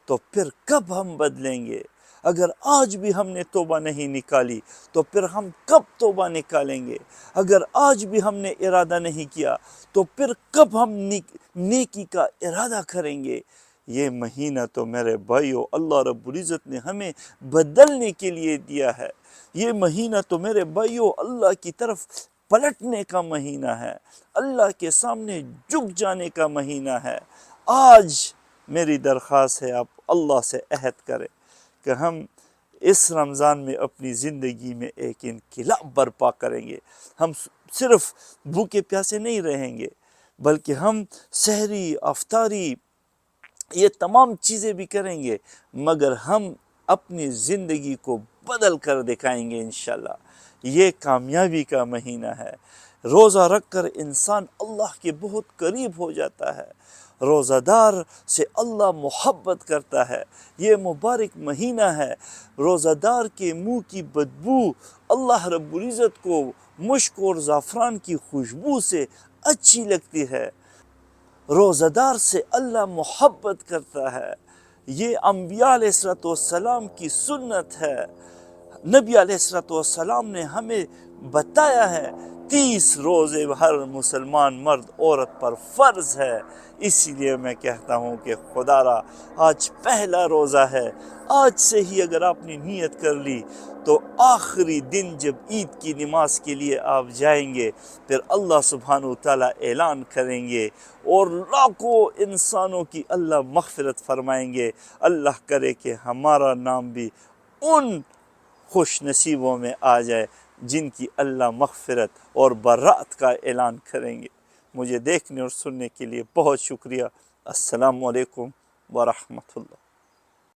تو پھر کب ہم بدلیں گے؟ اگر آج بھی ہم نے توبہ نہیں نکالی تو پھر ہم کب توبہ نکالیں گے؟ اگر آج بھی ہم نے ارادہ نہیں کیا تو پھر کب ہم نیکی کا ارادہ کریں گے؟ یہ مہینہ تو میرے بھائیو اللہ رب العزت نے ہمیں بدلنے کے لیے دیا ہے۔ یہ مہینہ تو میرے بھائیو اللہ کی طرف پلٹنے کا مہینہ ہے، اللہ کے سامنے جھک جانے کا مہینہ ہے۔ آج میری درخواست ہے آپ اللہ سے عہد کریں کہ ہم اس رمضان میں اپنی زندگی میں ایک انقلاب برپا کریں گے۔ ہم صرف بھوکے پیاسے نہیں رہیں گے، بلکہ ہم سحری، افطاری، یہ تمام چیزیں بھی کریں گے، مگر ہم اپنی زندگی کو بدل کر دکھائیں گے انشاءاللہ۔ یہ کامیابی کا مہینہ ہے۔ روزہ رکھ کر انسان اللہ کے بہت قریب ہو جاتا ہے، روزہ دار سے اللہ محبت کرتا ہے۔ یہ مبارک مہینہ ہے، روزہ دار کے منہ کی بدبو اللہ رب العزت کو مشک اور زعفران کی خوشبو سے اچھی لگتی ہے۔ روزہ دار سے اللہ محبت کرتا ہے۔ یہ انبیاء علیہ السلام کی سنت ہے۔ نبی علیہ السلام نے ہمیں بتایا ہے 30 روزے ہر مسلمان مرد عورت پر فرض ہے۔ اسی لیے میں کہتا ہوں کہ خدا را آج پہلا روزہ ہے، آج سے ہی اگر آپ نے نیت کر لی تو آخری دن جب عید کی نماز کے لیے آپ جائیں گے پھر اللہ سبحانہ وتعالی اعلان کریں گے اور لاکھوں انسانوں کی اللہ مغفرت فرمائیں گے۔ اللہ کرے کہ ہمارا نام بھی ان خوش نصیبوں میں آ جائے جن کی اللہ مغفرت اور برات کا اعلان کریں گے۔ مجھے دیکھنے اور سننے کے لیے بہت شکریہ۔ السلام علیکم ورحمۃ اللہ۔